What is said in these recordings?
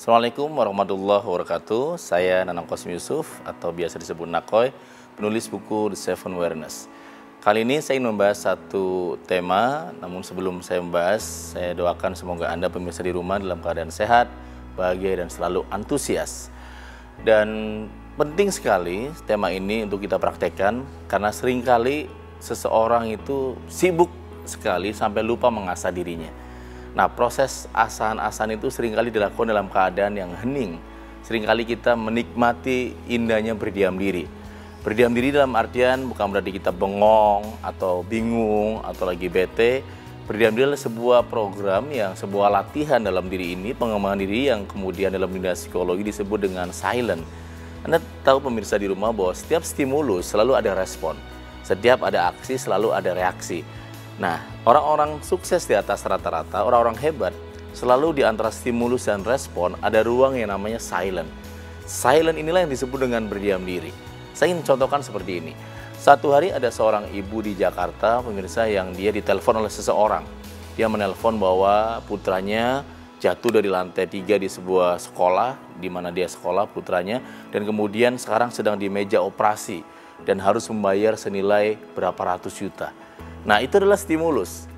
Assalamualaikum warahmatullahi wabarakatuh. Saya Nanang Qasim Yusuf atau biasa disebut Nakoy, penulis buku The Seven Awareness. Kali ini saya ingin membahas satu tema, namun sebelum saya membahas, saya doakan semoga Anda pemirsa di rumah dalam keadaan sehat, bahagia dan selalu antusias. Dan penting sekali tema ini untuk kita praktekkan karena seringkali seseorang itu sibuk sekali sampai lupa mengasah dirinya. Nah, proses asahan-asahan itu seringkali dilakukan dalam keadaan yang hening. Seringkali kita menikmati indahnya berdiam diri. Berdiam diri dalam artian bukan berarti kita bengong atau bingung atau lagi bete. Berdiam diri adalah sebuah program sebuah latihan dalam diri ini, pengembangan diri yang kemudian dalam dunia psikologi disebut dengan silent. Anda tahu pemirsa di rumah bahwa setiap stimulus selalu ada respon. Setiap ada aksi selalu ada reaksi. Nah, orang-orang sukses di atas rata-rata, orang-orang hebat, selalu di antara stimulus dan respon ada ruang yang namanya silent. Silent inilah yang disebut dengan berdiam diri. Saya ingin contohkan seperti ini. Satu hari ada seorang ibu di Jakarta, pemirsa, yang dia ditelepon oleh seseorang. Dia menelpon bahwa putranya jatuh dari lantai 3 di sebuah sekolah, di mana dia sekolah putranya, dan kemudian sekarang sedang di meja operasi dan harus membayar senilai berapa ratus juta. Nah, itu adalah stimulus,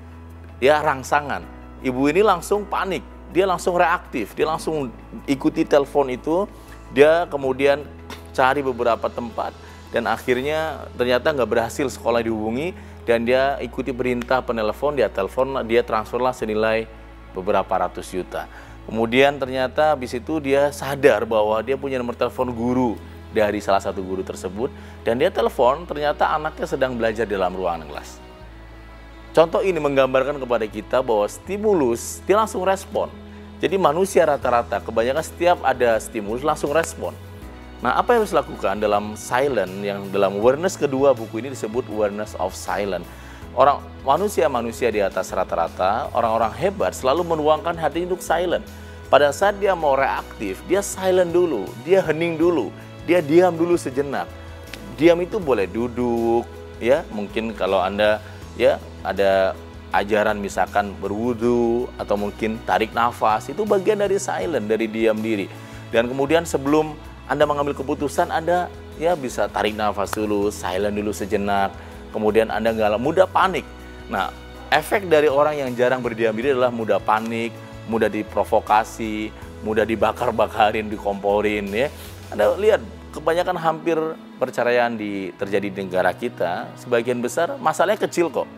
ya, rangsangan. Ibu ini langsung panik, dia langsung reaktif, dia langsung ikuti telepon itu, dia kemudian cari beberapa tempat, dan akhirnya ternyata nggak berhasil sekolah dihubungi, dan dia ikuti perintah penelpon, dia telepon, dia transferlah senilai beberapa ratus juta. Kemudian ternyata habis itu dia sadar bahwa dia punya nomor telepon guru dari salah satu guru tersebut, dan dia telepon, ternyata anaknya sedang belajar di dalam ruangan kelas. Contoh ini menggambarkan kepada kita bahwa stimulus, dia langsung respon. Jadi manusia rata-rata, kebanyakan setiap ada stimulus langsung respon. Nah, apa yang harus dilakukan dalam silent, yang dalam awareness kedua buku ini disebut awareness of silent. Manusia di atas rata-rata, orang-orang hebat selalu menuangkan hati untuk silent. Pada saat dia mau reaktif, dia silent dulu, dia hening dulu, dia diam dulu sejenak. Diam itu boleh duduk, ya, mungkin kalau Anda ya ada ajaran misalkan berwudu atau mungkin tarik nafas, itu bagian dari silent, dari diam diri. Dan kemudian sebelum Anda mengambil keputusan, Anda ya bisa tarik nafas dulu, silent dulu sejenak, kemudian Anda nggak mudah panik. Nah, efek dari orang yang jarang berdiam diri adalah mudah panik, mudah diprovokasi, mudah dibakar-bakarin, dikomporin, ya. Anda lihat kebanyakan hampir perceraian terjadi di negara kita, sebagian besar masalahnya kecil kok.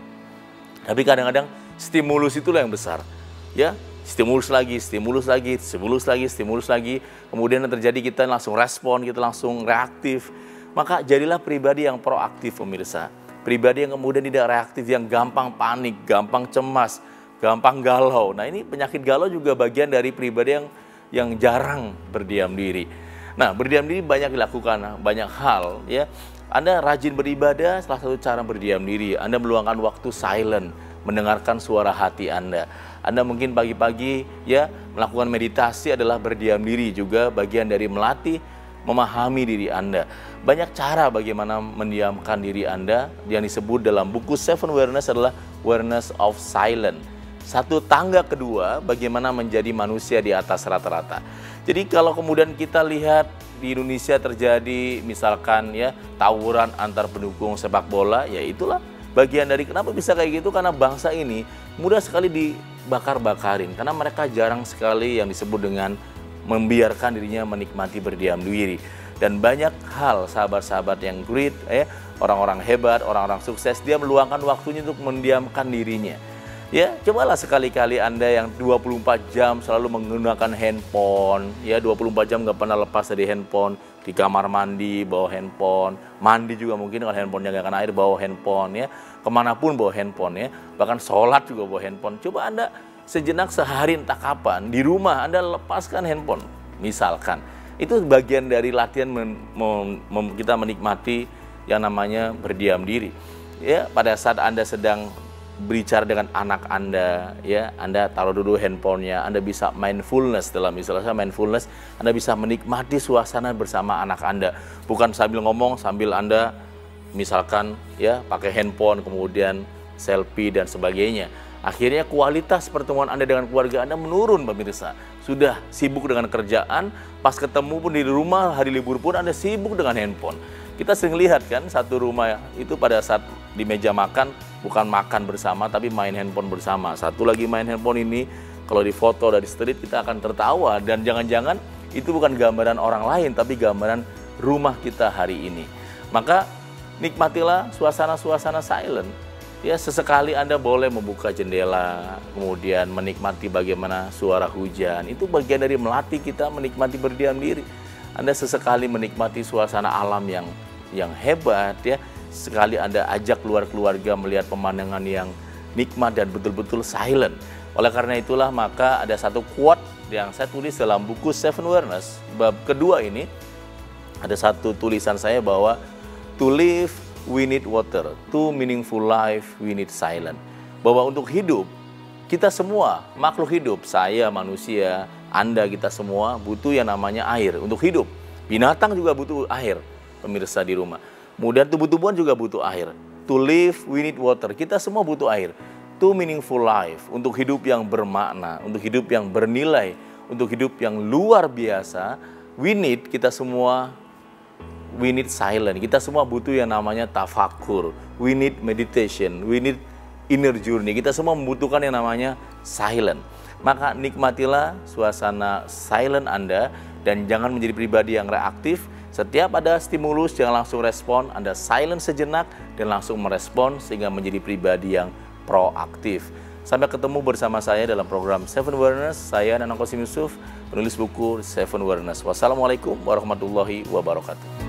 Tapi kadang-kadang stimulus itulah yang besar. Ya, stimulus lagi, stimulus lagi, stimulus lagi, stimulus lagi. Kemudian yang terjadi kita langsung respon, kita langsung reaktif. Maka jadilah pribadi yang proaktif, pemirsa. Pribadi yang kemudian tidak reaktif, yang gampang panik, gampang cemas, gampang galau. Nah, ini penyakit galau juga bagian dari pribadi yang jarang berdiam diri. Nah, berdiam diri banyak dilakukan, banyak hal, ya. Anda rajin beribadah, salah satu cara berdiam diri. Anda meluangkan waktu silent, mendengarkan suara hati Anda. Anda mungkin pagi-pagi ya melakukan meditasi adalah berdiam diri, juga bagian dari melatih memahami diri Anda. Banyak cara bagaimana mendiamkan diri Anda, yang disebut dalam buku Seven Awareness adalah awareness of silent. Satu tangga kedua, bagaimana menjadi manusia di atas rata-rata. Jadi kalau kemudian kita lihat di Indonesia terjadi misalkan ya tawuran antar pendukung sepak bola, ya itulah bagian dari kenapa bisa kayak gitu, karena bangsa ini mudah sekali dibakar-bakarin. Karena mereka jarang sekali yang disebut dengan membiarkan dirinya menikmati berdiam diri. Dan banyak hal sahabat-sahabat yang great, orang-orang hebat, orang-orang sukses, dia meluangkan waktunya untuk mendiamkan dirinya. Ya, cobalah sekali-kali Anda yang 24 jam selalu menggunakan handphone, ya 24 jam nggak pernah lepas dari handphone, di kamar mandi bawa handphone, mandi juga mungkin kalau handphonenya nggak kena air bawa handphone, ya kemanapun bawa handphone, ya bahkan sholat juga bawa handphone. Coba Anda sejenak sehari entah kapan di rumah Anda lepaskan handphone, misalkan. Itu bagian dari latihan kita menikmati yang namanya berdiam diri. Ya, pada saat Anda sedang berbicara dengan anak Anda, ya, Anda taruh dulu handphonenya, Anda bisa mindfulness, dalam istilah mindfulness, Anda bisa menikmati suasana bersama anak Anda, bukan sambil ngomong, sambil Anda misalkan ya pakai handphone, kemudian selfie dan sebagainya. Akhirnya kualitas pertemuan Anda dengan keluarga Anda menurun, pemirsa. sudah sibuk dengan kerjaan, pas ketemu pun di rumah, hari libur pun Anda sibuk dengan handphone. Kita sering lihat kan, satu rumah itu pada saat di meja makan, bukan makan bersama, tapi main handphone bersama. Satu lagi main handphone ini, kalau di foto dari street kita akan tertawa, dan jangan-jangan itu bukan gambaran orang lain, tapi gambaran rumah kita hari ini. Maka nikmatilah suasana-suasana silent. Ya, sesekali Anda boleh membuka jendela, kemudian menikmati bagaimana suara hujan. Itu bagian dari melatih kita menikmati berdiam diri. Anda sesekali menikmati suasana alam yang hebat, ya. Sekali Anda ajak keluar keluarga melihat pemandangan yang nikmat dan betul-betul silent. Oleh karena itulah maka ada satu quote yang saya tulis dalam buku Seven Awareness. Bab kedua ini ada satu tulisan saya bahwa to live we need water, to meaningful life we need silence. Bahwa untuk hidup, kita semua makhluk hidup, saya manusia, Anda kita semua butuh yang namanya air untuk hidup. Binatang juga butuh air, pemirsa di rumah. Kemudian tubuh-tubuhan juga butuh air. To live we need water, kita semua butuh air. To meaningful life, untuk hidup yang bermakna, untuk hidup yang bernilai, untuk hidup yang luar biasa, we need, kita semua we need silence. Kita semua butuh yang namanya tafakur. We need meditation. We need inner journey. Kita semua membutuhkan yang namanya silent. Maka nikmatilah suasana silent Anda dan jangan menjadi pribadi yang reaktif. Setiap ada stimulus jangan langsung respon. Anda silent sejenak dan langsung merespon sehingga menjadi pribadi yang proaktif. Sampai ketemu bersama saya dalam program Seven Awareness. Saya Nanang Qasim Yusuf, penulis buku Seven Awareness. Wassalamualaikum warahmatullahi wabarakatuh.